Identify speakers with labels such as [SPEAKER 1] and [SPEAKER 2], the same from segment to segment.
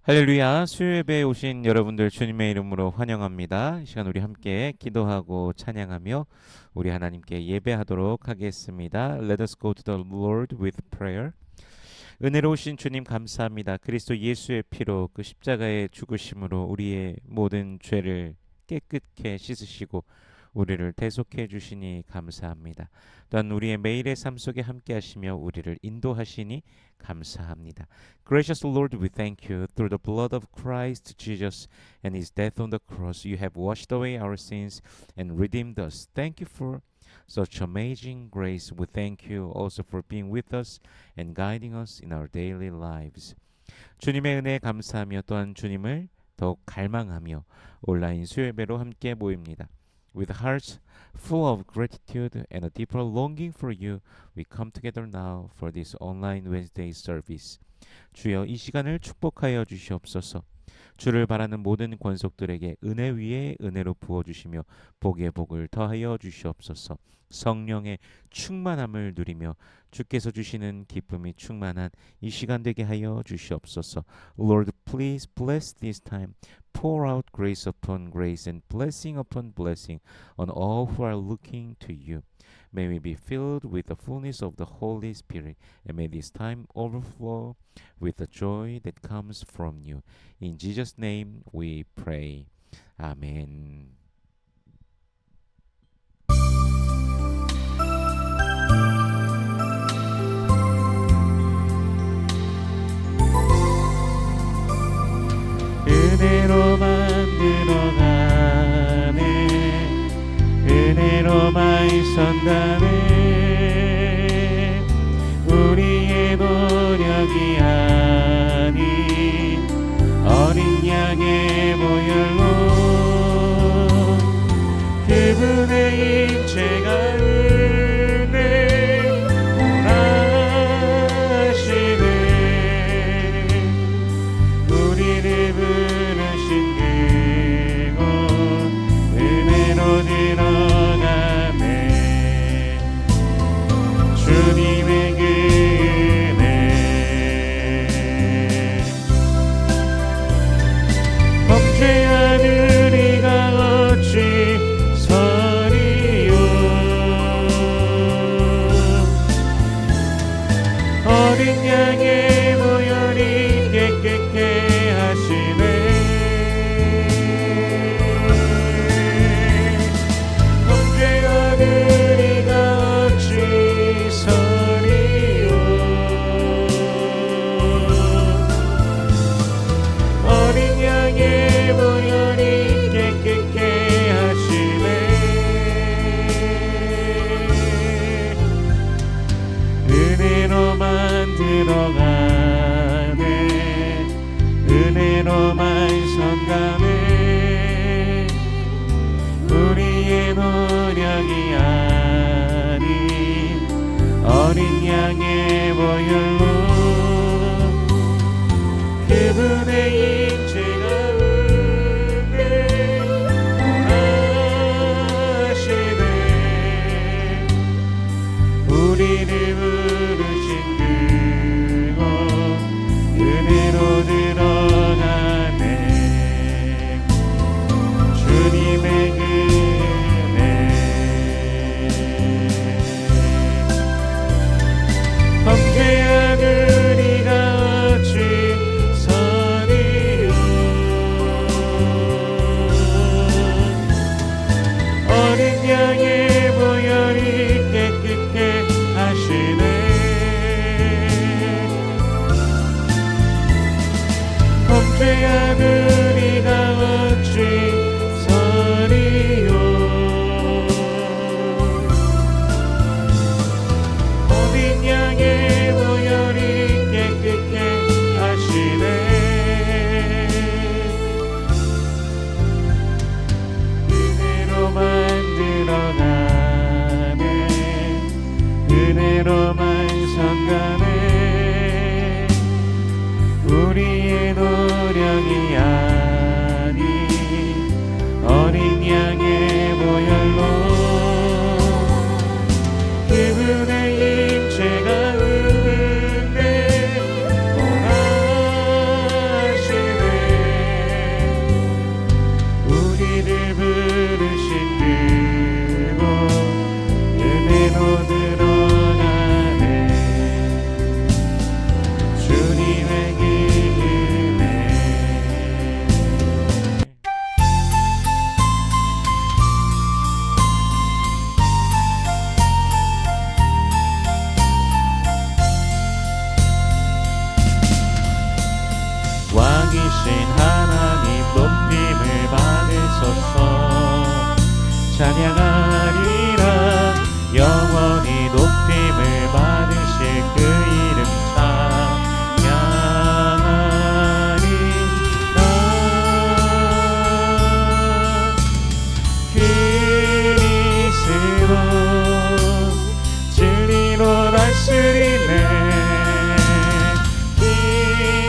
[SPEAKER 1] 할렐루야, 수요예배에 오신 여러분들 주님의 이름으로 환영합니다. 이 시간 우리 함께 기도하고 찬양하며 우리 하나님께 예배하도록 하겠습니다. Let us go to the Lord with prayer. 은혜로우신 주님 감사합니다. 그리스도 예수의 피로 그 십자가의 죽으심으로 우리의 모든 죄를 깨끗게 씻으시고 우리를 대속해 주시니 감사합니다. 또한 우리의 매일의 삶 속에 함께 하시며 우리를 인도하시니 감사합니다. Gracious Lord, we thank you. Through the blood of Christ Jesus and his death on the cross, you have washed away our sins and redeemed us. Thank you for such amazing grace. We thank you also for being with us and guiding us in our daily lives. 주님의 은혜에 감사하며 또한 주님을 더욱 갈망하며 온라인 수요예배로 함께 모입니다. With hearts full of gratitude and a deeper longing for you, we come together now for this online Wednesday service. 주여 이 시간을 축복하여 주시옵소서. 주를 바라는 모든 권속들에게 은혜 위에 은혜로 부어주시며 복에 복을 더하여 주시옵소서. 성령의 충만함을 누리며 주께서 주시는 기쁨이 충만한 이 시간 되게 하여 주시옵소서. Lord, please bless this time. Pour out grace upon grace and blessing upon blessing on all who are looking to you. May we be filled with the fullness of the Holy Spirit, and may this time overflow with the joy that comes from you. In Jesus' name we pray. 아멘. 은혜로 만들어가네, 은혜로만 선다네. 우리의 노력이 아닌 어린 양의 보혈로 그분의 임재가 은혜 원하시네. 우리를 부르신 그곳 은혜로 들어가네. 주님의 그 은혜 범죄한 우리가 어찌 서리요. 어린 양의 보혈이 깨끗게 하시네. 범죄한 우리가 어찌 서리요. 어린 양의 보혈이 깨끗게 하시네. 은혜로 만들어가네, 은혜로만 선가네. 우리의 노력이 아닌 어린 양의 보혈로 그분의 임재가 은혜 원하시네. 우리를 부르신 그곳 은혜로 들어가네. 주님의 그 은혜 범죄한 우리가 어찌 서리요. 어린 양의 보혈이 깨끗게 하시네. 범죄한 우리가 어찌 서리요. 어린 양의 보혈이 깨끗게 하시네. 은혜로 만들어가네, 은혜로만 선가네. 우리의 노력이 아닌 어린 양의 보혈로 그분의 임재가 은혜 원하시네. 왕이신 하나님 높임을 받으소서. 찬양하리라 영원히 높임을 받으실 그 이름 찬양하리라. 그리스도 진리로 다스리네.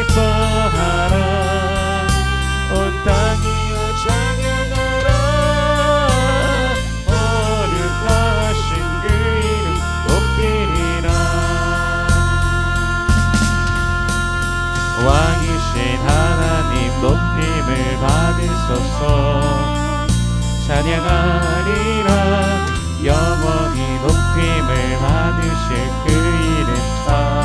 [SPEAKER 1] 기뻐하라 온 땅이여 찬양하라. 거룩하신 그 이름 높이리라. 왕이신 하나님 높임을 받으소서. 찬양하리라 영원히 높임을 받으실 그 이름 찬양하리라.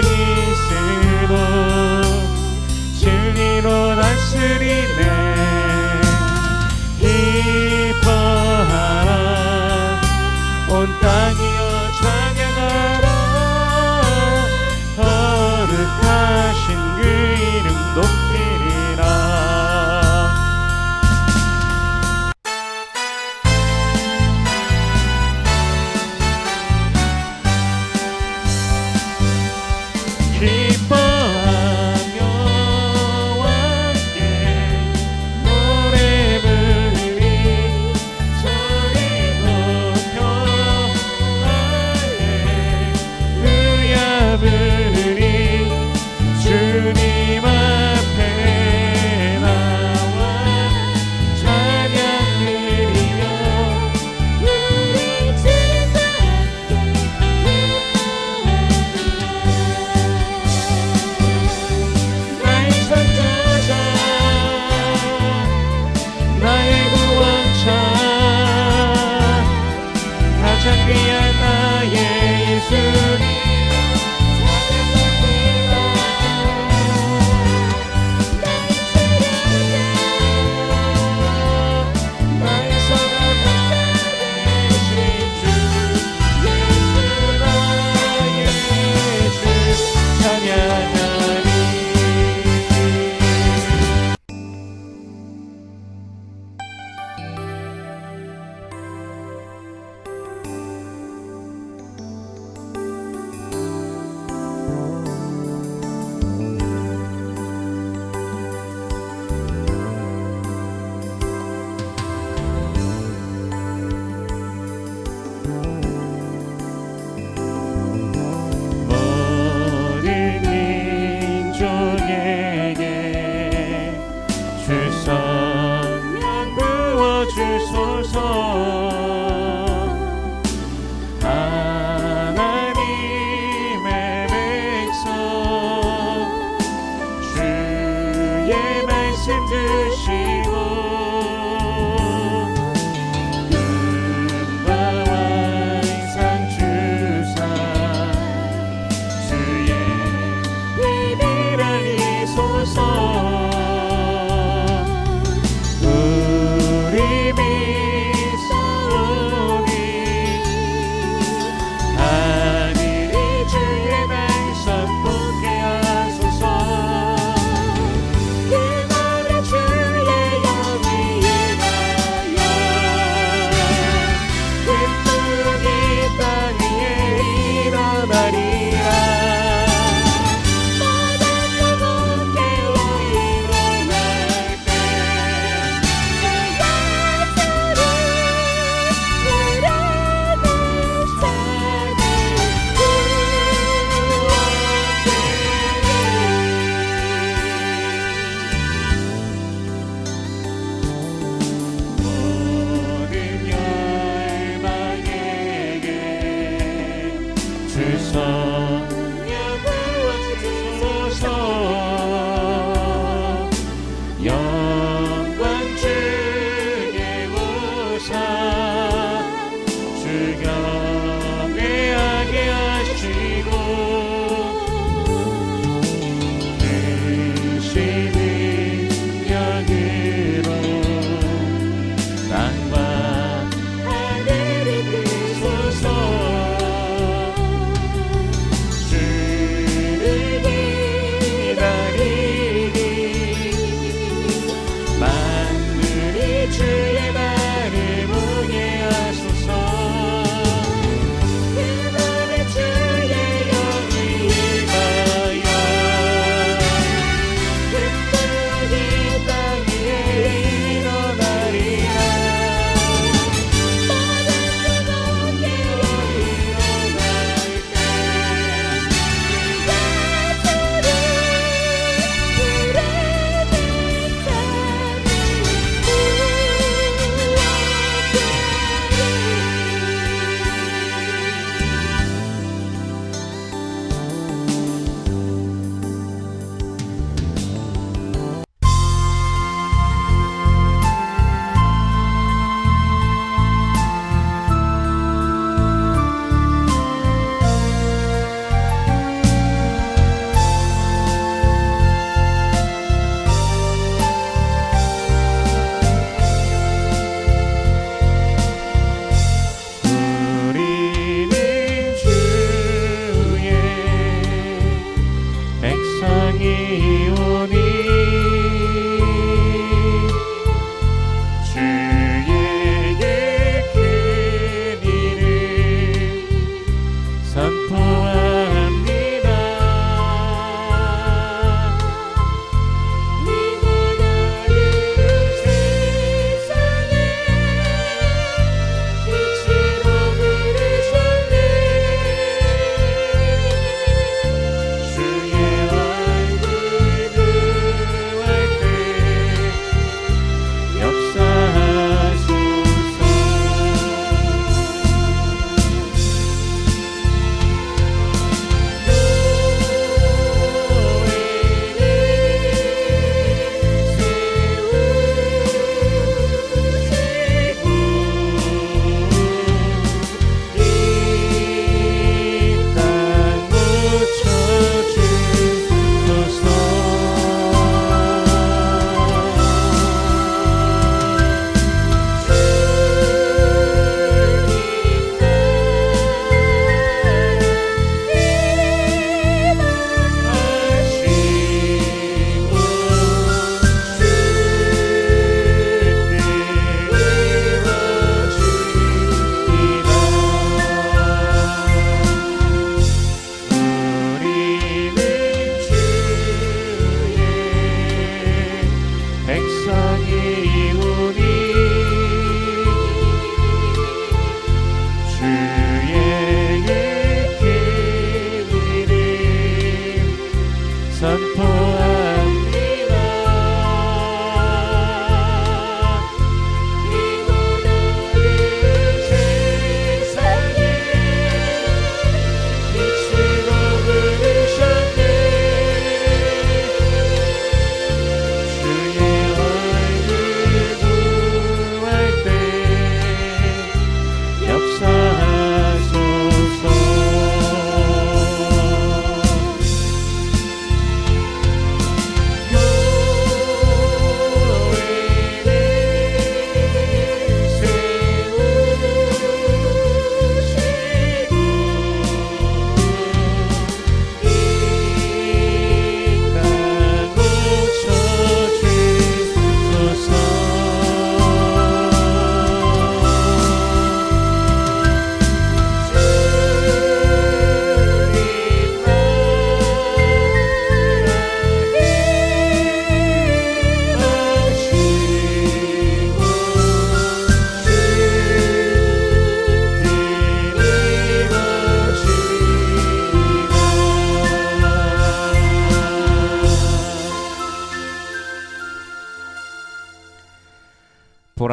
[SPEAKER 1] 그리스도 진리로 다스리네. 기뻐하라 온 땅이여 찬양하라. 거룩하신 그 이름 높이리라. 기뻐하며 함께 노래 부르리. 소리 높여 할렐루야 부르리. 주님 앞에 나와 찬양 드리며 우리 주님과 나의 선자자 나의 구원자 가장 귀한 나의 예수님 땅과 하늘이 그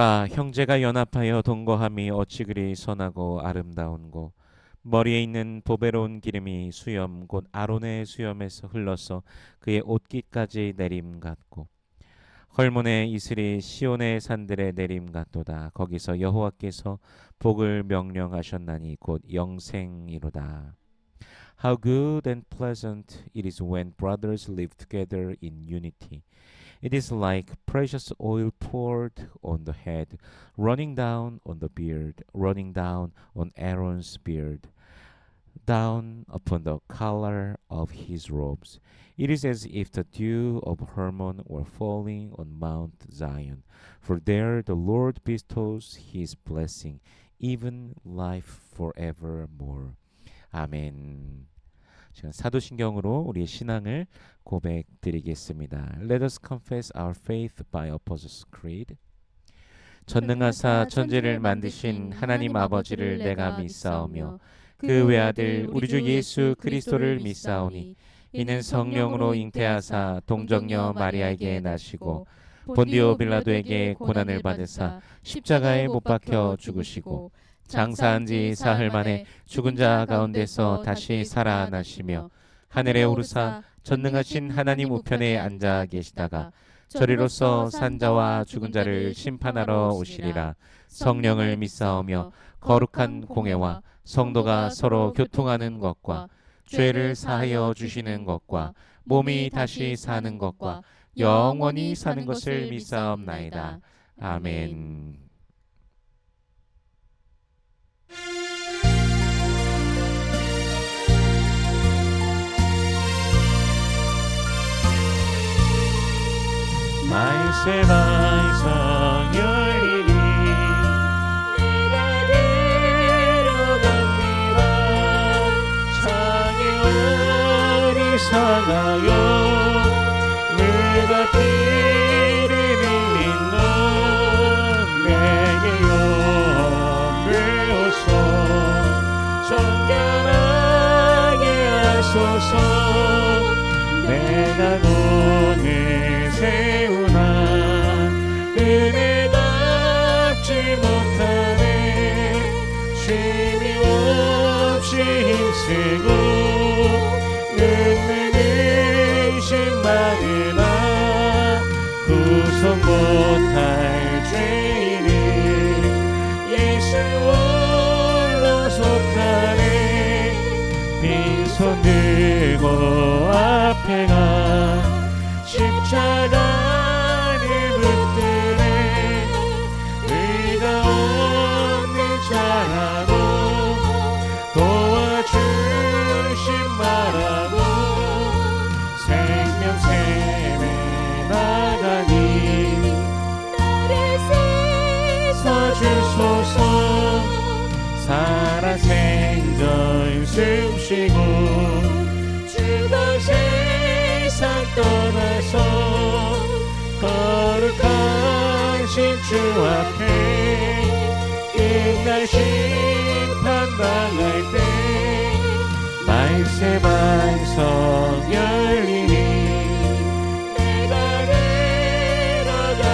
[SPEAKER 1] 보라, 형제가 연합하여 동거함이 어찌 그리 선하고 아름다운고, 머리에 있는 보배로운 기름이 수염 곧 아론의 수염에서 흘러서 그의 옷깃까지 내림 같고, 헐몬의 이슬이 시온의 산들의 내림 같도다. 거기서 여호와께서 복을 명령하셨나니 곧 영생이로다. How good and pleasant it is when brothers live together in unity. It is like precious oil poured on the head, running down on the beard, running down on Aaron's beard, down upon the collar of his robes. It is as if the dew of Hermon were falling on Mount Zion, for there the Lord bestows his blessing, even life forevermore. 아멘. 지금 사도신경으로 우리의 신앙을 고백드리겠습니다. Let us confess our faith by Apostles' Creed. 전능하사 천지를 만드신 하나님 아버지를 내가 믿사오며 그 외아들 우리 주 예수 그리스도를 믿사오니 이는 성령으로 잉태하사 동정녀 마리아에게 나시고 본디오 빌라도에게 고난을 받으사 십자가에 못 박혀 죽으시고 장사한 지 사흘 만에 죽은 자 가운데서 다시 살아나시며 하늘에 오르사 전능하신 하나님 우편에 앉아 계시다가 저리로서 산자와 죽은 자를 심판하러 오시리라. 성령을 믿사오며 거룩한 공회와 성도가 서로 교통하는 것과 죄를 사하여 주시는 것과 몸이 다시 사는 것과 영원히 사는 것을 믿사옵나이다. 아멘. 말세 반석 열리니 내가 데려갑니다. 창에 어리석어요 누가 피를 흘린 넌 내게요 배워서 정결하게 하소서. 내가 돈을 세우나 은혜 갚지 못하네. 쉼이 없이 힘쓰고 눈물 의심하느라 구속 못할 죄인을 예수 홀로 속하네. 빈손 들고 앞에 가 십자가를 붙드네. 의가 없는 자라고 도와주신 말하고 생명샘에 나가니 나를 세워주소서. 살아 생전 숨쉬고 주던 세상 떠나서 거룩하신 주 앞에 끝날 심판 당할 때 말세 반석 열리니 내가 내려갑니다.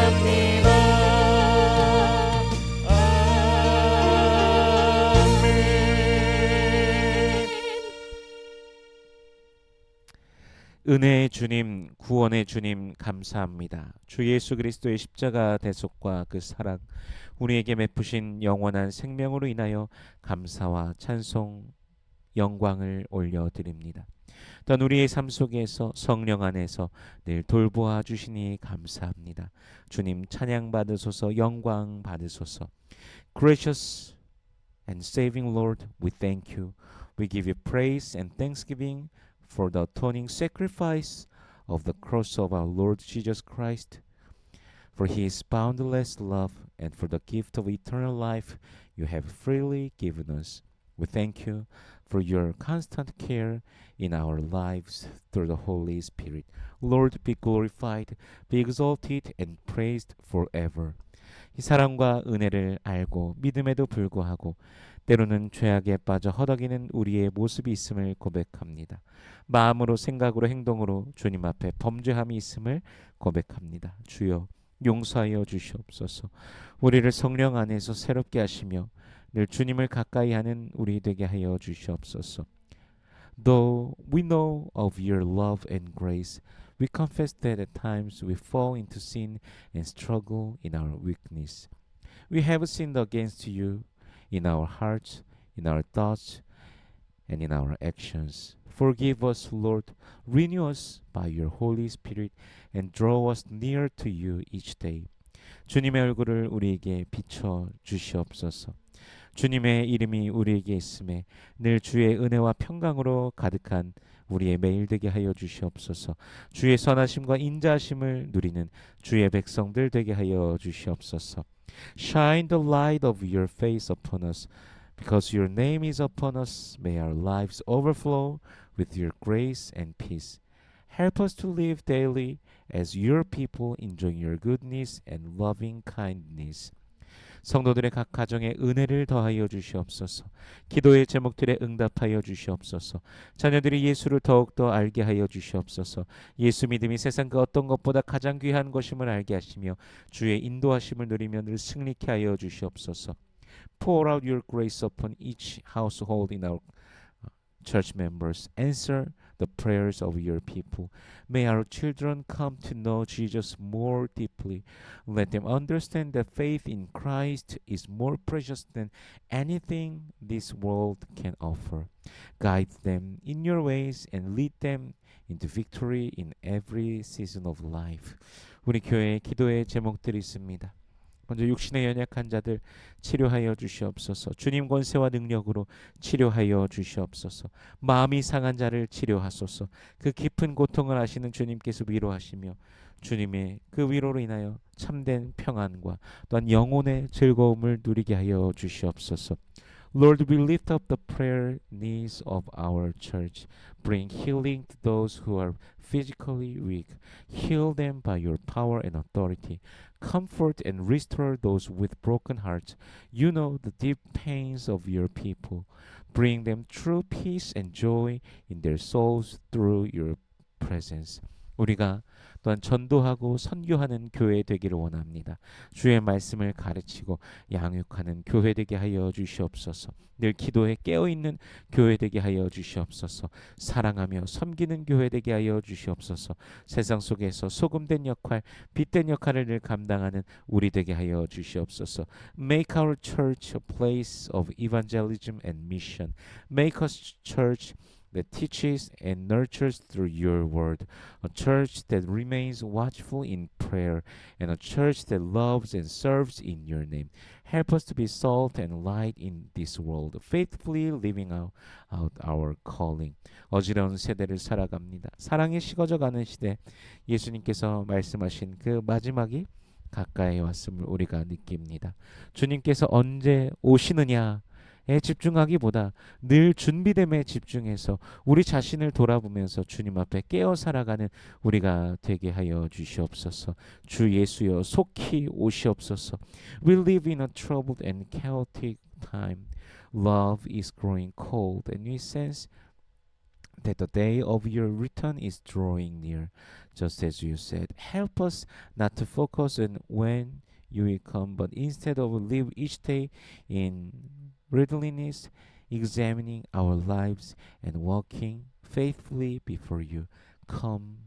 [SPEAKER 1] 은혜의 주님, 구원의 주님 감사합니다. 주 예수 그리스도의 십자가 대속과 그 사랑, 우리에게 베푸신 영원한 생명으로 인하여 감사와 찬송, 영광을 올려드립니다. 또한 우리의 삶 속에서 성령 안에서 늘 돌보아 주시니 감사합니다. 주님 찬양 받으소서, 영광 받으소서. Gracious and saving Lord, we thank you. We give you praise and thanksgiving for the atoning sacrifice of the cross of our Lord Jesus Christ, for his boundless love and for the gift of eternal life you have freely given us. We thank you for your constant care in our lives through the Holy Spirit. Lord, be glorified, be exalted and praised forever. 이 사랑과 은혜를 알고 믿음에도 불구하고 때로는 죄악에 빠져 허덕이는 우리의 모습이 있음을 고백합니다. 마음으로 생각으로 행동으로 주님 앞에 범죄함이 있음을 고백합니다. 주여, 용서하여 주시옵소서. 우리를 성령 안에서 새롭게 하시며 늘 주님을 가까이 하는 우리 되게 하여 주시옵소서. Though we know of your love and grace, we confess that at times we fall into sin and struggle in our weakness. We have sinned against you in our hearts, in our thoughts, and in our actions. Forgive us, Lord. Renew us by your Holy Spirit and draw us near to you each day. 주님의 얼굴을 우리에게 비춰 주시옵소서. 주님의 이름이 우리에게 있음에 늘 주의 은혜와 평강으로 가득한 우리의 매일 되게 하여 주시옵소서. 주의 선하심과 인자하심을 누리는 주의 백성들 되게 하여 주시옵소서. Shine the light of your face upon us. Because your name is upon us, may our lives overflow with your grace and peace. Help us to live daily as your people, enjoying your goodness and loving kindness. 성도들의 각 가정에 은혜를 더하여 주시옵소서. 기도의 제목들에 응답하여 주시옵소서. 자녀들이 예수를 더욱더 알게 하여 주시옵소서. 예수 믿음이 세상 그 어떤 것보다 가장 귀한 것임을 알게 하시며 주의 인도하심을 누리며 늘 승리케 하여 주시옵소서. Pour out your grace upon each household in our church members. Answer the prayers of your people. May our children come to know Jesus more deeply. Let them understand that faith in Christ is more precious than anything this world can offer. Guide them in your ways and lead them into victory in every season of life. 우리 교회의 기도의 제목들이 있습니다. 먼저 육신의 연약한 자들 치료하여 주시옵소서. 주님 권세와 능력으로 치료하여 주시옵소서. 마음이 상한 자를 치료하소서. 그 깊은 고통을 아시는 주님께서 위로하시며 주님의 그 위로로 인하여 참된 평안과 또한 영혼의 즐거움을 누리게 하여 주시옵소서. Lord, we lift up the prayer needs of our church. Bring healing to those who are physically weak. Heal them by your power and authority. Comfort and restore those with broken hearts. You know the deep pains of your people. Bring them true peace and joy in their souls through your presence. 우리가 또한 전도하고 선교하는 교회 되기를 원합니다. 주의 말씀을 가르치고 양육하는 교회 되게 하여 주시옵소서. 늘 기도에 깨어있는 교회 되게 하여 주시옵소서. 사랑하며 섬기는 교회 되게 하여 주시옵소서. 세상 속에서 소금된 역할, 빛된 역할을 늘 감당하는 우리 되게 하여 주시옵소서. Make our church a place of evangelism and mission. Make us church that teaches and nurtures through your word, a church that remains watchful in prayer, and a church that loves and serves in your name. Help us to be salt and light in this world, faithfully living out our calling. 어지러운 세대를 살아갑니다. 사랑이 식어져가는 시대, 예수님께서 말씀하신 그 마지막이 가까이 왔음을 우리가 느낍니다. 주님께서 언제 오시느냐 에 집중하기보다 늘 준비됨에 집중해서 우리 자신을 돌아보면서 주님 앞에 깨어 살아가는 우리가 되게 하여 주시옵소서. 주 예수여 속히 오시옵소서. We live in a troubled and chaotic time. Love is growing cold and we sense that the day of your return is drawing near. Just as you said, help us not to focus on when you will come, but instead of live each day in readiness, examining our lives and walking faithfully before you. Come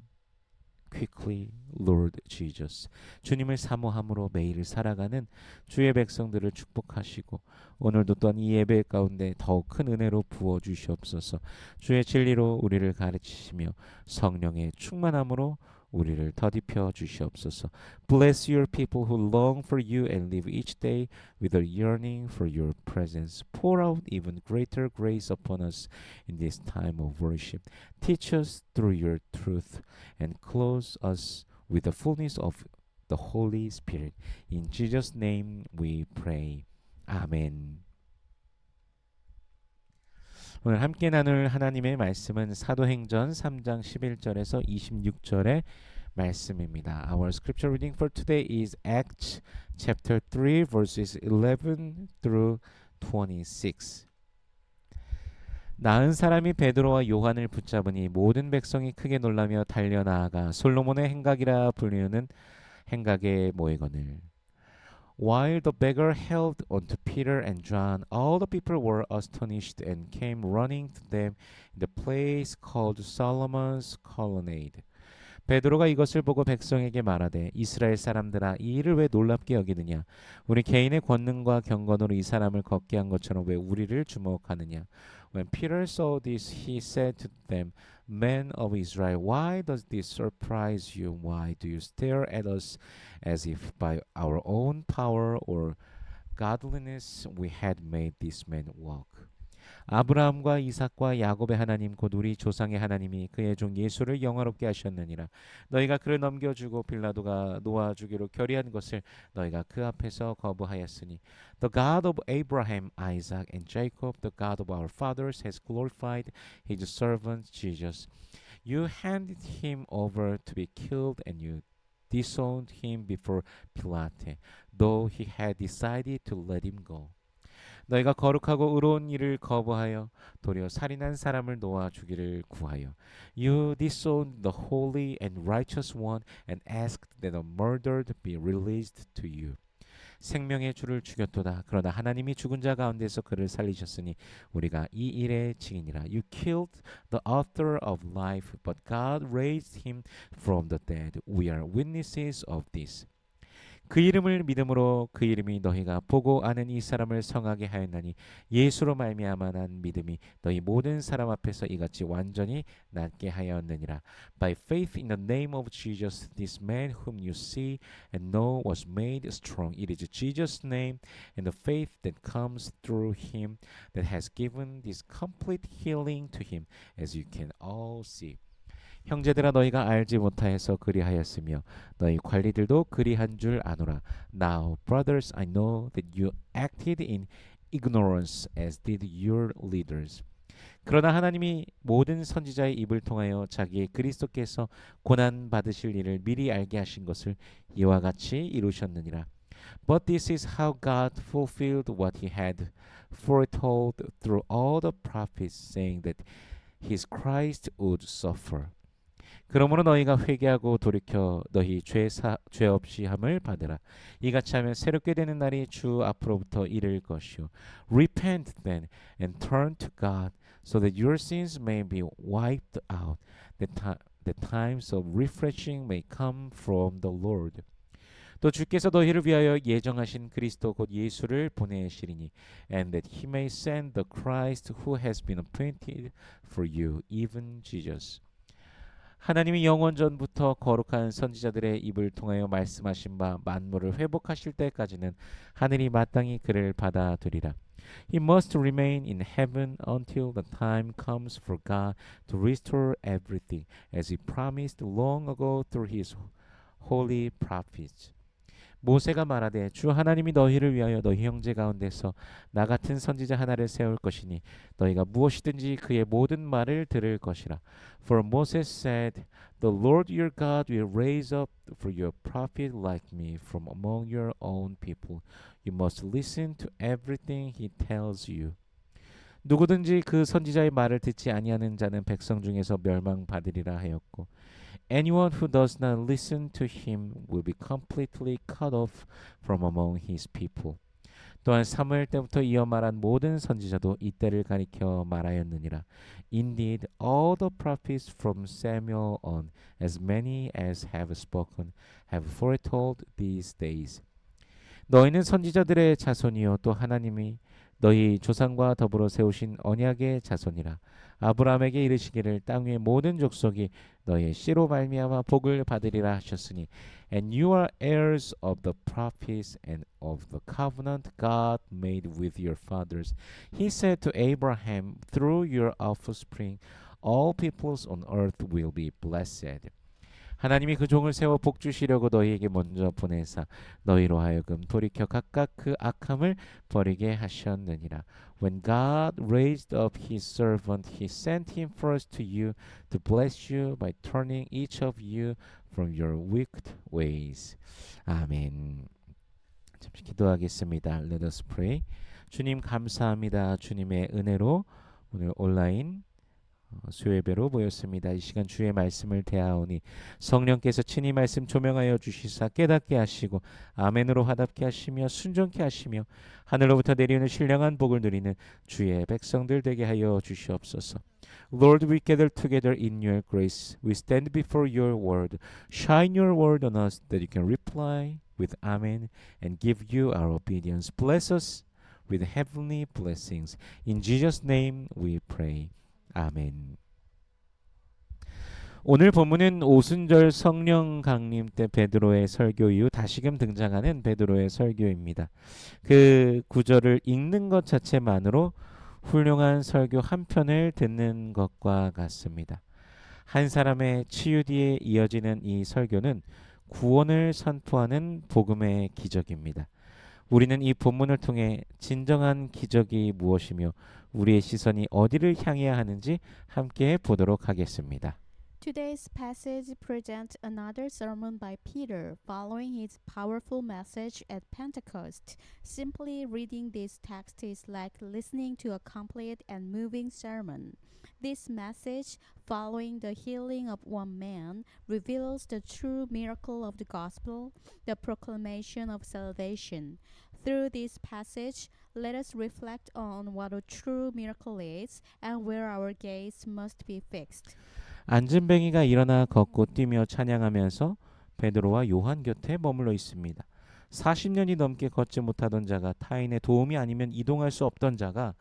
[SPEAKER 1] quickly, Lord Jesus. 주님을 사모함으로 매일을 살아가는 주의 백성들을 축복하시고 오늘도 또한 이 예배 가운데 더욱 큰 은혜로 부어 주시옵소서. 주의 진리로 우리를 가르치시며 성령의 충만함으로 우리를 더딥혀 주시옵소서. Bless your people who long for you and live each day with a yearning for your presence. Pour out even greater grace upon us in this time of worship. Teach us through your truth and clothe us with the fullness of the Holy Spirit. In Jesus' name we pray. 아멘. 오늘 함께 나눌 하나님의 말씀은 사도행전 3장 11절에서 26절의 말씀입니다. Our scripture reading for today is Acts chapter 3 verses 11 through 26. 나은 사람이 베드로와 요한을 붙잡으니 모든 백성이 크게 놀라며 달려나아가 솔로몬의 행각이라 불리는 행각에 모이거늘. While the beggar held on to Peter and John, all the people were astonished and came running to them in the place called Solomon's colonnade. 베드로가 이것을 보고 백성에게 말하되 이스라엘 사람들아 이 일을 왜 놀랍게 여기느냐 우리 개인의 권능과 경건으로 이 사람을 걷게 한 것처럼 왜 우리를 주목하느냐. When Peter saw this he said to them, Men of Israel, why does this surprise you? Why do you stare at us as if by our own power or godliness we had made this man walk? 아브라함과 이삭과 야곱의 하나님 곧 우리 조상의 하나님이 그의 종 예수를 영화롭게 하셨느니라. 너희가 그를 넘겨주고 빌라도가 놓아주기로 결의한 것을 너희가 그 앞에서 거부하였으니 The God of Abraham, Isaac, and Jacob, the God of our fathers, has glorified his servant Jesus. You handed him over to be killed and you disowned him before Pilate, though he had decided to let him go. 너희가 거룩하고 의로운 일을 거부하여 도리어 살인한 사람을 놓아 주기를 구하여 You disowned the holy and righteous one and asked that the murdered be released to you. 생명의 주를 죽였도다. 그러나 하나님이 죽은 자 가운데서 그를 살리셨으니 우리가 이 일의 증인이라. You killed the author of life, but God raised him from the dead. We are witnesses of this. 그 이름을 믿음으로 그 이름이 너희가 보고 아는 이 사람을 성하게 하였나니 예수로 말미암아 난 믿음이 너희 모든 사람 앞에서 이같이 완전히 낫게 하였느니라. By faith in the name of Jesus, this man whom you see and know was made strong. It is Jesus' name and the faith that comes through him that has given this complete healing to him, as you can all see. 형제들아 너희가 알지 못하여서 그리하였으며 너희 관리들도 그리한 줄 아노라. Now, brothers, I know that you acted in ignorance as did your leaders. 그러나 하나님이 모든 선지자의 입을 통하여 자기의 그리스도께서 고난 받으실 일을 미리 알게 하신 것을 이와 같이 이루셨느니라. But this is how God fulfilled what he had foretold through all the prophets, saying that his Christ would suffer. 그러므로 너희가 회개하고 돌이켜 너희 죄 없이 함을 받으라. 이같이 하면 새롭게 되는 날이 주 앞으로부터 이를 것이요. Repent then and turn to God so that your sins may be wiped out, that times of refreshing may come from the Lord. 또 주께서 너희를 위하여 예정하신 그리스도 곧 예수를 보내시리니 and that he may send the Christ who has been appointed for you, even Jesus. 하나님이 영원 전부터 거룩한 선지자들의 입을 통하여 말씀하신 바 만물을 회복하실 때까지는 하늘이 마땅히 그를 받아들이라. He must remain in heaven until the time comes for God to restore everything, as he promised long ago through his holy prophets. 모세가 말하되 주 하나님이 너희를 위하여 너희 형제 가운데서 나 같은 선지자 하나를 세울 것이니 너희가 무엇이든지 그의 모든 말을 들을 것이라. For Moses said, The Lord your God will raise up for you a prophet like me from among your own people. You must listen to everything he tells you. 누구든지 그 선지자의 말을 듣지 아니하는 자는 백성 중에서 멸망받으리라 하였고 Anyone who does not listen to him will be completely cut off from among his people. 또한 사무엘 때부터 이어 말한 모든 선지자도 이때를 가리켜 말하였느니라. Indeed, all the prophets from Samuel on, as many as have spoken, have foretold these days. 너희는 선지자들의 자손이요 또 하나님이 너희 조상과 더불어 세우신 언약의 자손이라. 아브라함에게 이르시기를 땅 위의 모든 족속이 너희의 씨로 말미암아 복을 받으리라 하셨으니 And you are heirs of the prophets and of the covenant God made with your fathers. He said to Abraham, Through your offspring all peoples on earth will be blessed. 하나님이 그 종을 세워 복 주시려고 너희에게 먼저 보내사 너희로 하여금 돌이켜 각각 그 악함을 버리게 하셨느니라. When God raised up his servant, he sent him first to you to bless you by turning each of you from your wicked ways. 아멘. 잠시 기도하겠습니다. Let us pray. 주님 감사합니다. 주님의 은혜로 오늘 온라인 수요예배로 모였습니다. 이 시간 주의 말씀을 대하오니 성령께서 친히 말씀 조명하여 주시사 깨닫게 하시고 아멘으로 화답게 하시며 순종케 하시며 하늘로부터 내리오는 신령한 복을 누리는 주의 백성들 되게 하여 주시옵소서. Lord, we gather together in your grace. We stand before your word. Shine your word on us that you can reply with amen and give you our obedience. Bless us with heavenly blessings. In Jesus' name we pray. 아멘. 오늘 본문은 오순절 성령 강림 때 베드로의 설교 이후 다시금 등장하는 베드로의 설교입니다. 그 구절을 읽는 것 자체만으로 훌륭한 설교 한 편을 듣는 것과 같습니다. 한 사람의 치유 뒤에 이어지는 이 설교는 구원을 선포하는 복음의 기적입니다. 우리는 이 본문을 통해 진정한 기적이 무엇이며 우리의 시선이 어디를 향해야 하는지 함께 보도록 하겠습니다.
[SPEAKER 2] Today's passage presents another sermon by Peter following his powerful message at Pentecost. Simply reading this text is like listening to a complete and moving sermon. This message, following the healing of one man, reveals the true miracle of the gospel, the proclamation of salvation. Through this passage, let us reflect on what a true miracle is and where our gaze must be fixed.
[SPEAKER 1] 안진뱅이가 일어나 걷고 뛰며 찬양하면서 베드로와 요한 곁에 머물러 있습니다. 40년이 넘게 걷지 못하던 자가 타인의 도움이 아니면 이동할 수 없던 자가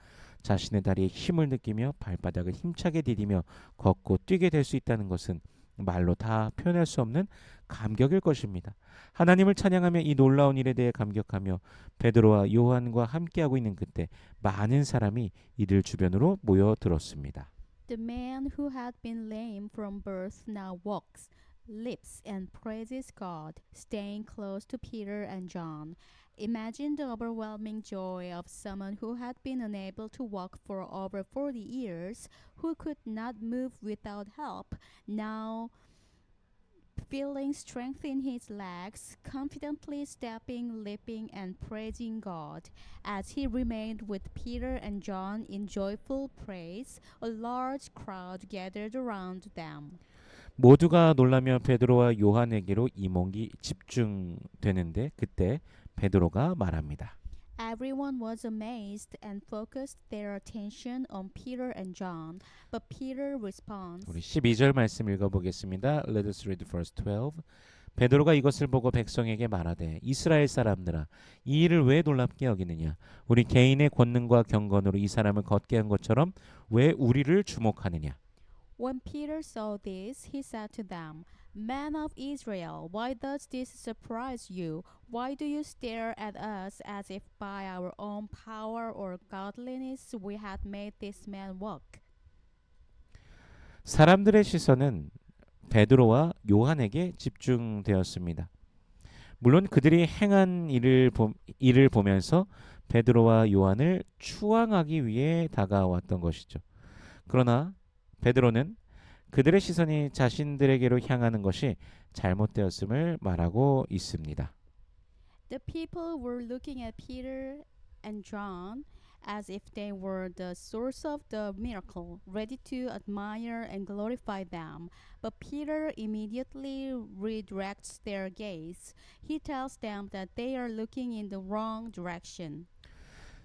[SPEAKER 1] 자신의 다리에 힘을 느끼며 발바닥을 힘차게 디디며 걷고 뛰게 될 수 있다는 것은 말로 다 표현할 수 없는 감격일 것입니다. 하나님을 찬양하며 이 놀라운 일에 대해 감격하며 베드로와 요한과 함께하고 있는 그때 많은 사람이 이들 주변으로 모여들었습니다.
[SPEAKER 2] The man who had been lame from birth now walks, leaps, and praises God, staying close to Peter and John. Imagine the overwhelming joy of someone who had been unable to walk for over 40 years, who could not move without help, now feeling strength in his legs, confidently stepping, leaping, and praising God. As he remained with Peter and John in joyful praise, a large crowd gathered around them.
[SPEAKER 1] 모두가 놀라며 베드로와 요한에게로 이목이 집중되는데 그때 베드로가 말합니다.
[SPEAKER 2] Everyone was amazed and focused their attention on Peter and John, but Peter responds.
[SPEAKER 1] 우리 12절 말씀 읽어보겠습니다. Let us read verse 12. 베드로가 이것을 보고 백성에게 말하되 이스라엘 사람들아 이 일을 왜 놀랍게 여기느냐 우리 개인의 권능과 경건으로 이 사람을 걷게 한 것처럼 왜 우리를 주목하느냐.
[SPEAKER 2] When Peter saw this, he said to them, Men of Israel, why does this surprise you? Why do you stare at us as if by our own power or godliness we had made this man walk?
[SPEAKER 1] 사람들의 시선은 베드로와 요한에게 집중되었습니다. 물론 그들이 행한 일을 보면서 베드로와 요한을 추앙하기 위해 다가왔던 것이죠. 그러나 베드로는 그들의 시선이 자신들에게로 향하는 것이 잘못되었음을 말하고 있습니다.
[SPEAKER 2] The people were looking at Peter and John as if they were the source of the miracle, ready to admire and glorify them. But Peter immediately redirects their gaze. He tells them that they are looking in the wrong direction.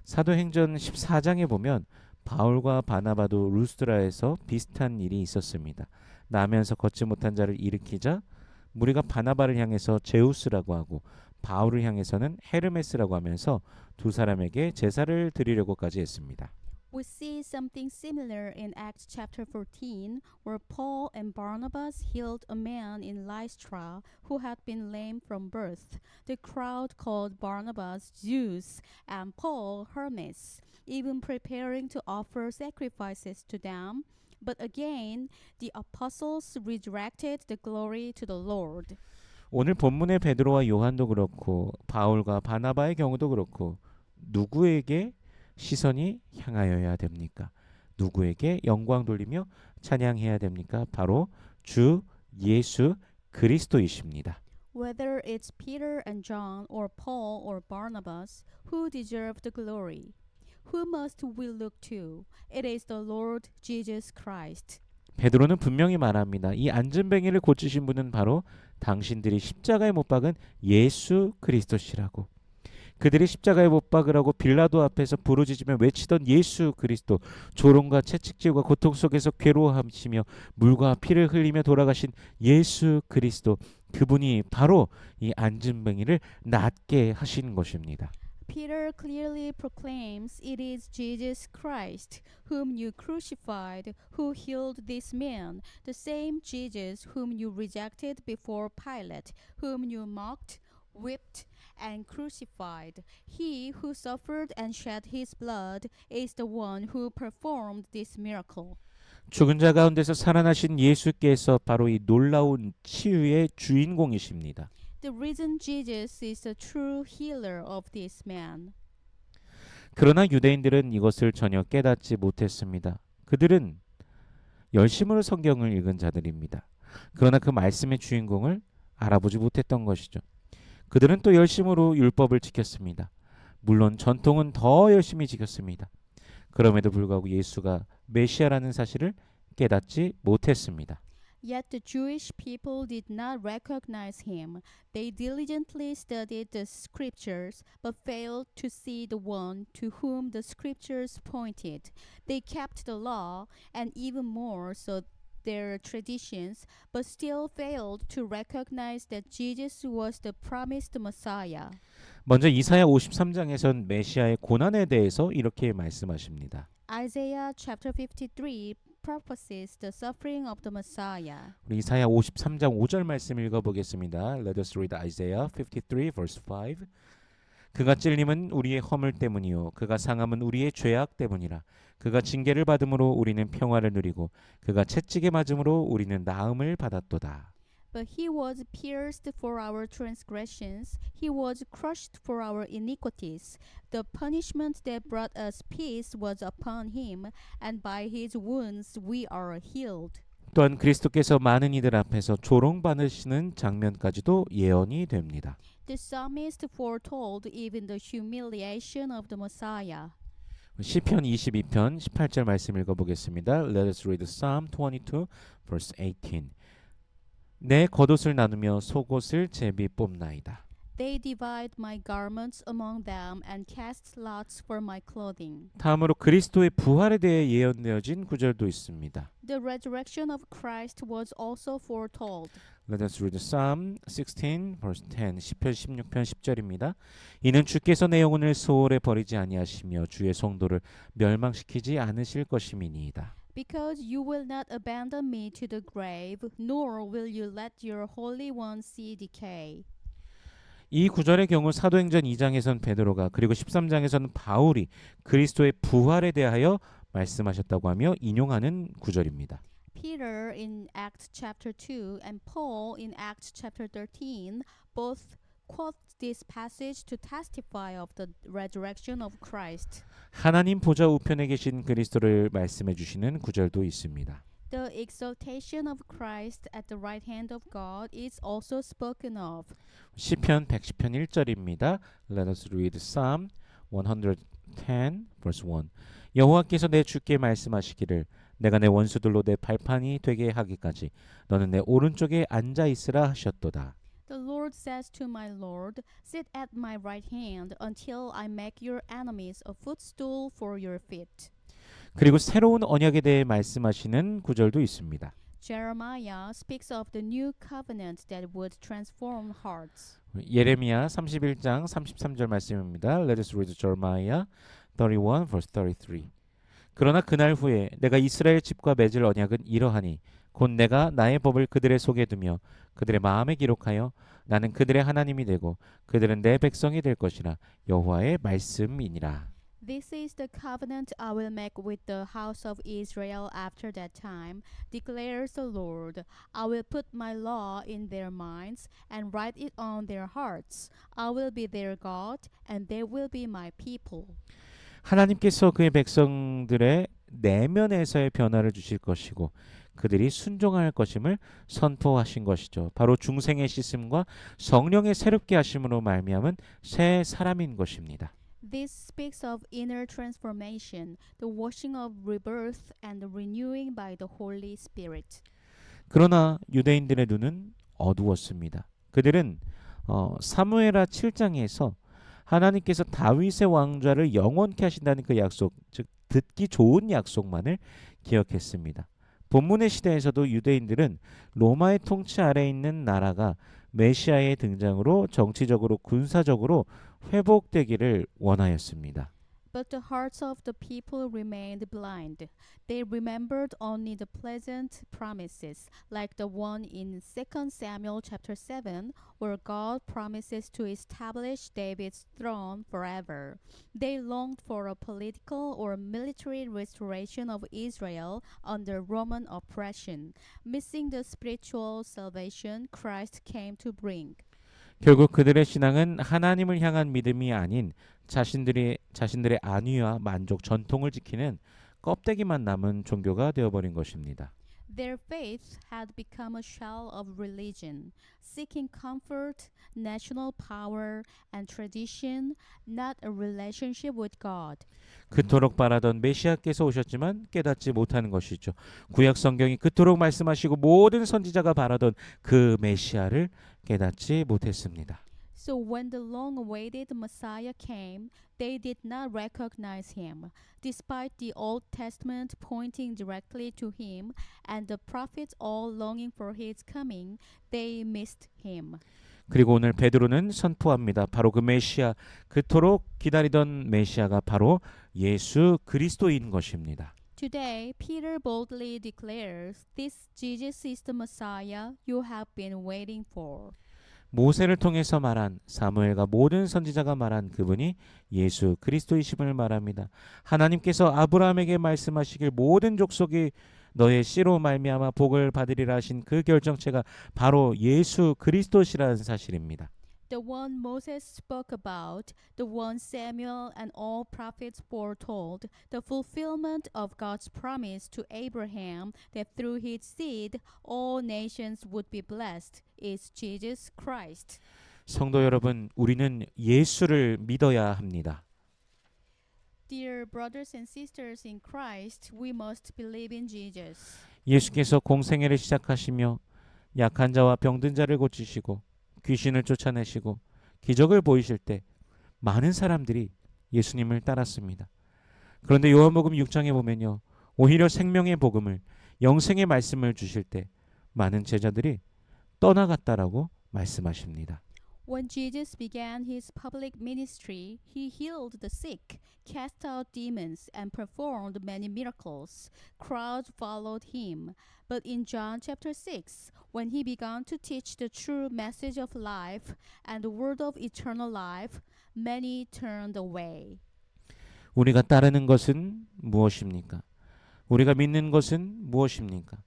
[SPEAKER 1] 사도행전 14장에 보면 바울과 바나바도 루스드라에서 비슷한 일이 있었습니다. 나면서 걷지 못한 자를 일으키자 무리가 바나바를 향해서 제우스라고 하고 바울을 향해서는 헤르메스라고 하면서 두 사람에게 제사를 드리려고까지 했습니다.
[SPEAKER 2] We see something similar in Acts chapter 14, where Paul and Barnabas healed a man in Lystra who had been lame from birth. The crowd called Barnabas Zeus and Paul Hermes, even preparing to offer sacrifices to them. But again, the apostles redirected the glory to the Lord.
[SPEAKER 1] 오늘 본문의 베드로와 요한도 그렇고 바울과 바나바의 경우도 그렇고 누구에게 시선이 향하여야 됩니까? 누구에게 영광 돌리며 찬양해야 됩니까? 바로 주 예수 그리스도이십니다.
[SPEAKER 2] Whether it's Peter and John or Paul or Barnabas, who deserve the glory? Who must we look to? It is the Lord Jesus Christ.
[SPEAKER 1] 베드로는 분명히 말합니다. 이 안전뱅이를 고치신 분은 바로 당신들이 십자가에 못 박은 예수 그리스도시라고. 그들이 십자가에 못 박으라고 빌라도 앞에서 부르짖으며 외치던 예수 그리스도, 조롱과 채찍질과 고통 속에서 괴로워하시며 물과 피를 흘리며 돌아가신 예수 그리스도, 그분이 바로 이 안전뱅이를 낫게 하신 것입니다.
[SPEAKER 2] Peter clearly proclaims it is Jesus Christ, whom you crucified, who healed this man, the same Jesus whom you rejected before Pilate, whom you mocked, whipped, and crucified. He who suffered and shed his blood is the one who performed this miracle.
[SPEAKER 1] 죽은 자 가운데서 살아나신 예수께서 바로 이 놀라운 치유의 주인공이십니다.
[SPEAKER 2] The risen Jesus is the true healer of this man.
[SPEAKER 1] 그러나 유대인들은 이것을 전혀 깨닫지 못했습니다. 그들은 열심으로 성경을 읽은 자들입니다. 그러나 그 말씀의 주인공을 알아보지 못했던 것이죠. 그들은 또 열심으로 율법을 지켰습니다. 물론 전통은 더 열심히 지켰습니다. 그럼에도 불구하고 예수가 메시아라는 사실을 깨닫지 못했습니다.
[SPEAKER 2] Yet the Jewish people did not recognize him. They diligently studied the scriptures, but failed to see the one to whom the scriptures pointed. They kept the law, and even more so their traditions, but still failed to recognize that Jesus was the promised Messiah.
[SPEAKER 1] 먼저 이사야 53장에선 메시아의 고난에 대해서 이렇게 말씀하십니다.
[SPEAKER 2] Isaiah chapter 53 purposes the suffering of the Messiah.
[SPEAKER 1] 우리 이사야 53장 5절 말씀 읽어보겠습니다. Let us read Isaiah 53 verse 5. 그가 찔림은 우리의 허물 때문이요 그가 상함은 우리의 죄악 때문이라. 그가 징계를 받음으로 우리는 평화를 누리고 그가 채찍에 맞음으로 우리는 나음을 받았도다.
[SPEAKER 2] But he was pierced for our transgressions, he was crushed for our iniquities. The punishment that brought us peace was upon him, and by his wounds we are healed.
[SPEAKER 1] 또한 그리스도께서 많은 이들 앞에서 조롱받으시는 장면까지도 예언이 됩니다.
[SPEAKER 2] The psalmist foretold even the humiliation of the Messiah.
[SPEAKER 1] 시편 22편 18절 말씀 읽어보겠습니다. Let us read Psalm 22 verse 18. 내 겉옷을 나누며 속옷을 제비 뽑나이다.
[SPEAKER 2] They divide my garments among them and cast lots for my clothing.
[SPEAKER 1] 다음으로 그리스도의 부활에 대해 예언되어진 구절도 있습니다.
[SPEAKER 2] The resurrection of Christ was also foretold.
[SPEAKER 1] Let us read Psalm 16 verse 10. 시편 16편 10절입니다. 이는 주께서 내 영혼을 소홀에 버리지 아니하시며 주의 성도를 멸망시키지 않으실 것임이니이다.
[SPEAKER 2] Because you will not abandon me to the grave, nor will you let your Holy One see decay.
[SPEAKER 1] 이 구절의 경우 사도행전 2장에선 베드로가 그리고 13장에서는 바울이 그리스도의 부활에 대하여 말씀하셨다고 하며 인용하는 구절입니다.
[SPEAKER 2] Peter in Acts chapter 2 and Paul in Acts chapter 13 both quote this passage to testify of the resurrection of Christ.
[SPEAKER 1] 하나님 보좌 우편에 계신 그리스도를 말씀해 주시는 구절도 있습니다.
[SPEAKER 2] The exaltation of Christ at the right hand of God is also spoken of.
[SPEAKER 1] 시편 110편 1절입니다. Let us read Psalm 110 verse 1. 여호와께서 내 주께 말씀하시기를 내가 내 원수들로 내 발판이 되게 하기까지 너는 내 오른쪽에 앉아 있으라 하셨도다.
[SPEAKER 2] The Lord says to my Lord, sit at my right hand until I make your enemies a footstool for your feet.
[SPEAKER 1] 그리고 새로운 언약에 대해 말씀하시는 구절도 있습니다.
[SPEAKER 2] Jeremiah speaks of the new covenant that would transform hearts.
[SPEAKER 1] 예레미야 31장 33절 말씀입니다. Let us read Jeremiah 31 verse 33. 그러나 그날 후에 내가 이스라엘 집과 맺을 언약은 이러하니 곧 내가 나의 법을 그들의 속에 두며 그들의 마음에 기록하여 나는 그들의 하나님이 되고 그들은 내 백성이 될 것이라 여호와의 말씀이니라.
[SPEAKER 2] This is the covenant I will make with the house of Israel after that time, declares the Lord. I will put my law in their minds and write it on their hearts. I will be their God, and they will be my people.
[SPEAKER 1] 하나님께서 그의 백성들의 내면에서의 변화를 주실 것이고 그들이 순종할 것임을 선포하신 것이죠. 바로 중생의 씻음과 성령의 새롭게 하심으로 말미암은 새 사람인 것입니다.
[SPEAKER 2] This speaks of inner transformation, the washing of rebirth, and the renewing by the Holy Spirit.
[SPEAKER 1] 그러나 유대인들의 눈은 어두웠습니다. 그들은 사무엘하 7장에서 하나님께서 다윗의 왕좌를 영원케 하신다는 그 약속, 즉 듣기 좋은 약속만을 기억했습니다. 본문의 시대에서도 유대인들은 로마의 통치 아래에 있는 나라가 메시아의 등장으로 정치적으로 군사적으로 회복되기를 원하였습니다.
[SPEAKER 2] But the hearts of the people remained blind. They remembered only the pleasant promises, like the one in 2 Samuel chapter 7, where God promises to establish David's throne forever. They longed for a political or military restoration of Israel under Roman oppression, missing the spiritual salvation Christ came to bring.
[SPEAKER 1] 결국 그들의 신앙은 하나님을 향한 믿음이 아닌 자신들의 안위와 만족, 전통을 지키는 껍데기만 남은 종교가 되어버린 것입니다.
[SPEAKER 2] Their faith had become a shell of religion, seeking comfort, national power, and tradition, not a relationship with God.
[SPEAKER 1] 그토록 바라던 메시아께서 오셨지만 깨닫지 못하는 것이죠. 구약 성경이 그토록 말씀하시고 모든 선지자가 바라던 그 메시아를 깨닫지 못했습니다.
[SPEAKER 2] So when the long-awaited Messiah came, they did not recognize him. Despite the Old Testament pointing directly to him and the prophets all longing for his coming, they missed him.
[SPEAKER 1] 그리고 오늘 베드로는 선포합니다. 바로 그 메시아, 그토록 기다리던 메시아가 바로 예수 그리스도인 것입니다.
[SPEAKER 2] Today, Peter boldly declares, "This Jesus is the Messiah you have been waiting for."
[SPEAKER 1] 모세를 통해서 말한 사무엘과 모든 선지자가 말한 그분이 예수 그리스도이심을 말합니다. 하나님께서 아브라함에게 말씀하시길 모든 족속이 너의 씨로 말미암아 복을 받으리라 하신 그 결정체가 바로 예수 그리스도시라는 사실입니다.
[SPEAKER 2] The one Moses spoke about, the one Samuel and all prophets foretold, the fulfillment of God's promise to Abraham that through his seed all nations would be blessed, is Jesus Christ.
[SPEAKER 1] 성도 여러분, 우리는 예수를 믿어야 합니다.
[SPEAKER 2] Dear brothers and sisters in Christ, we must believe in Jesus.
[SPEAKER 1] 예수께서 공생애를 시작하시며 약한 자와 병든 자를 고치시고 귀신을 쫓아내시고 기적을 보이실 때 많은 사람들이 예수님을 따랐습니다. 그런데 요한복음 6장에 보면요, 오히려 생명의 복음을, 영생의 말씀을 주실 때 많은 제자들이 떠나갔다라고 말씀하십니다.
[SPEAKER 2] When Jesus began his public ministry, he healed the sick, cast out demons, and performed many miracles. Crowds followed him. But in John chapter 6, when he began to teach the true message of life and the word of eternal life, many turned away.
[SPEAKER 1] 우리가 따르는 것은 무엇입니까? 우리가 믿는 것은 무엇입니까?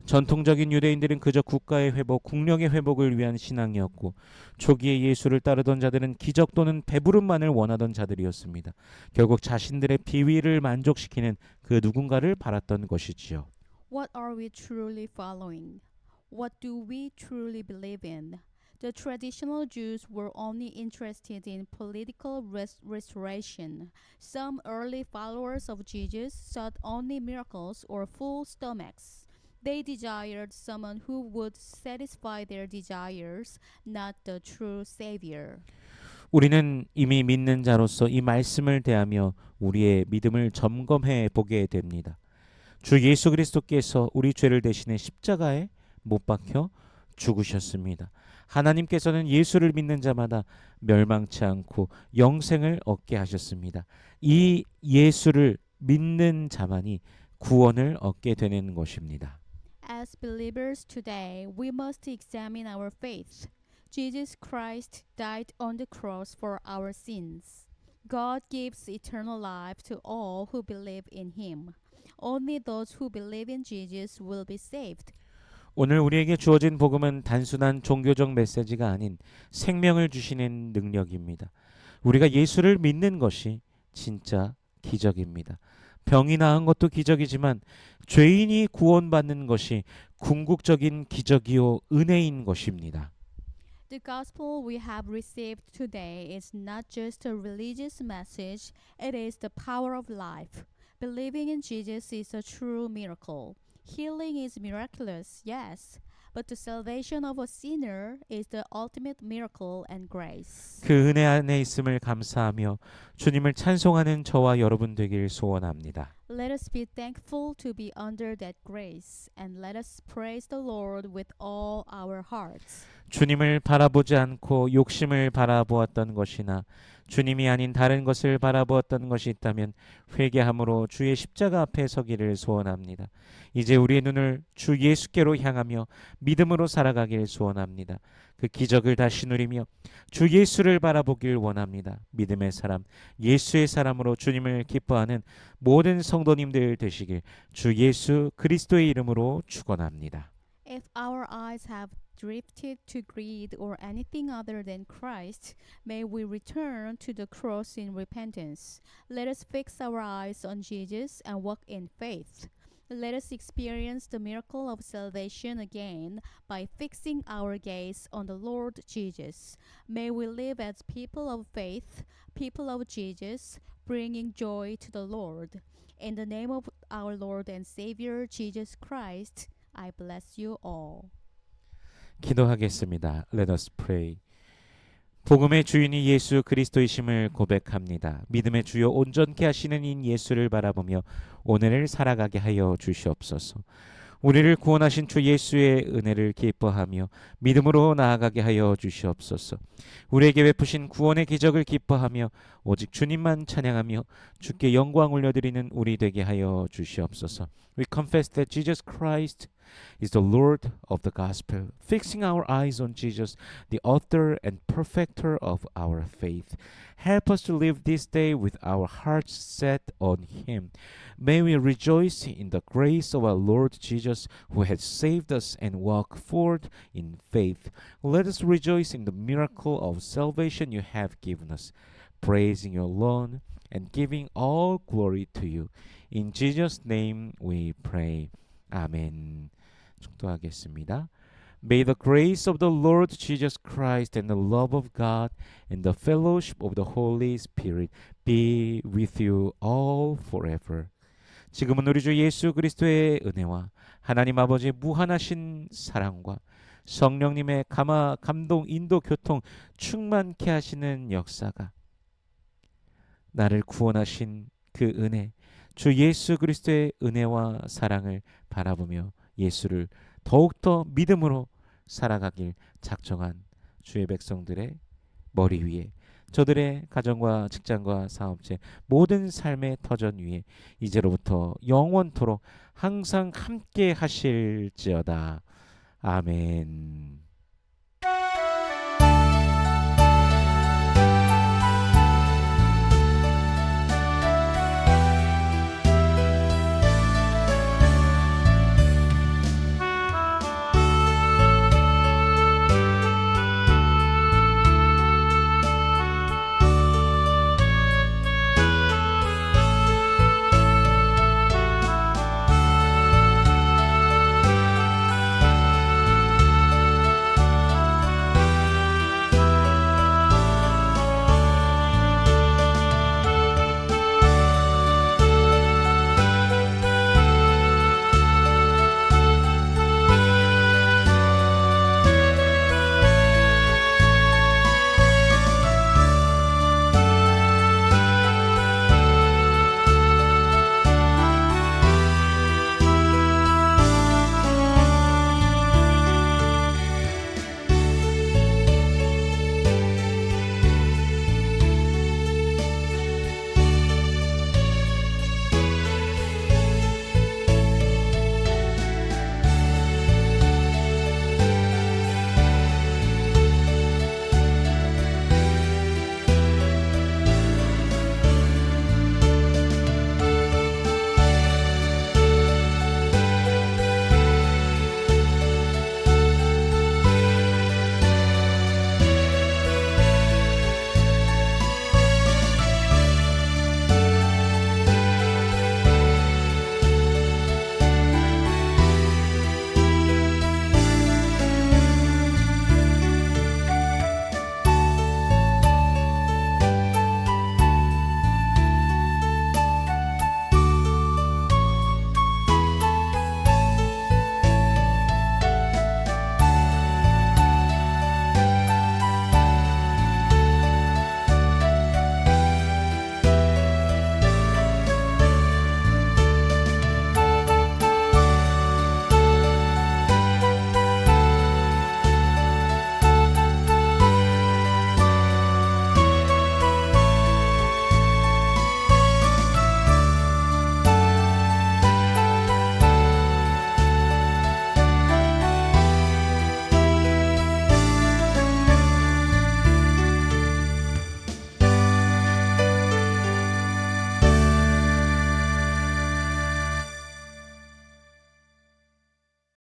[SPEAKER 1] 전통적인 유대인들은 그저 국가의 회복, 국력의 회복을 위한 신앙이었고 초기에 예수를 따르던 자들은 기적 또는 배부름만을 원하던 자들이었습니다. 결국 자신들의 비위를 만족시키는 그 누군가를 바랐던 것이지요.
[SPEAKER 2] What are we truly following? What do we truly believe in? The traditional Jews were only interested in political restoration. Some early followers of Jesus sought only miracles or full stomachs. They desired someone who would satisfy their desires, not the true Savior.
[SPEAKER 1] 우리는 이미 믿는 자로서 이 말씀을 대하며 우리의 믿음을 점검해 보게 됩니다. 주 예수 그리스도께서 우리 죄를 대신해 십자가에 못 박혀 죽으셨습니다. 하나님께서는 예수를 믿는 자마다 멸망치 않고 영생을 얻게 하셨습니다. 이 예수를 믿는 자만이 구원을 얻게 되는 것입니다.
[SPEAKER 2] As believers today, we must examine our faith. Jesus Christ died on the cross for our sins. God gives eternal life to all who believe in him. Only those who believe in Jesus will be saved.
[SPEAKER 1] 오늘 우리에게 주어진 복음은 단순한 종교적 메시지가 아닌 생명을 주시는 능력입니다. 우리가 예수를 믿는 것이 진짜 기적입니다. 병이 나은 것도 기적이지만 죄인이 구원받는 것이 궁극적인 기적이요 은혜인 것입니다.
[SPEAKER 2] The gospel we have received today is not just a religious message, it is the power of life. Believing in Jesus is a true miracle. Healing is miraculous, yes, but the salvation of a sinner is the ultimate miracle and grace.
[SPEAKER 1] 그 은혜 안에 있음을 감사하며 주님을 찬송하는 저와 여러분 되길 소원합니다.
[SPEAKER 2] Let us be thankful to be under that grace, and let us praise the Lord with all our hearts.
[SPEAKER 1] 주님을 바라보지 않고 욕심을 바라보았던 것이나 주님이 아닌 다른 것을 바라보았던 것이 있다면 회개함으로 주의 십자가 앞에 서기를 소원합니다. 이제 우리의 눈을 주 예수께로 향하며 믿음으로 살아가길 소원합니다. 그 기적을 다시 누리며 주 예수를 바라보길 원합니다. 믿음의 사람, 예수의 사람으로 주님을 기뻐하는 모든 성도님들 되시길 주 예수 그리스도의 이름으로 축원합니다.
[SPEAKER 2] If our eyes have drifted to greed or anything other than Christ, may we return to the cross in repentance. Let us fix our eyes on Jesus and walk in faith. Let us experience the miracle of salvation again by fixing our gaze on the Lord Jesus. May we live as people of faith, people of Jesus, bringing joy to the Lord. In the name of our Lord and Savior Jesus Christ, I bless you all.
[SPEAKER 1] 기도하겠습니다. Let us pray. 복음의 주인이 예수 그리스도이심을 고백합니다. 믿음의 주요 온전케 하시는 인 예수를 바라보며 오늘을 살아가게 하여 주시옵소서. 우리를 구원하신 주 예수의 은혜를 기뻐하며 믿음으로 나아가게 하여 주시옵소서. 우리에게 베푸신 구원의 기적을 기뻐하며 오직 주님만 찬양하며 주께 영광 올려드리는 우리 되게 하여 주시옵소서. We confess that Jesus Christ is the Lord of the gospel, fixing our eyes on Jesus, the author and perfecter of our faith. Help us to live this day with our hearts set on Him. May we rejoice in the grace of our Lord Jesus, who has saved us, and walk forward in faith. Let us rejoice in the miracle of salvation you have given us, praising you alone and giving all glory to you. In Jesus' name we pray. 아멘. 축도하겠습니다. May the grace of the Lord Jesus Christ and the love of God and the fellowship of the Holy Spirit be with you all forever. 지금은 우리 주 예수 그리스도의 은혜와 하나님 아버지의 무한하신 사랑과 성령님의 감동, 인도, 교통 충만케 하시는 역사가 나를 구원하신 그 은혜, 주 예수 그리스도의 은혜와 사랑을 바라보며 예수를 더욱더 믿음으로 살아가길 작정한 주의 백성들의 머리 위에, 저들의 가정과 직장과 사업체, 모든 삶의 터전 위에 이제로부터 영원토록 항상 함께 하실지어다. 아멘.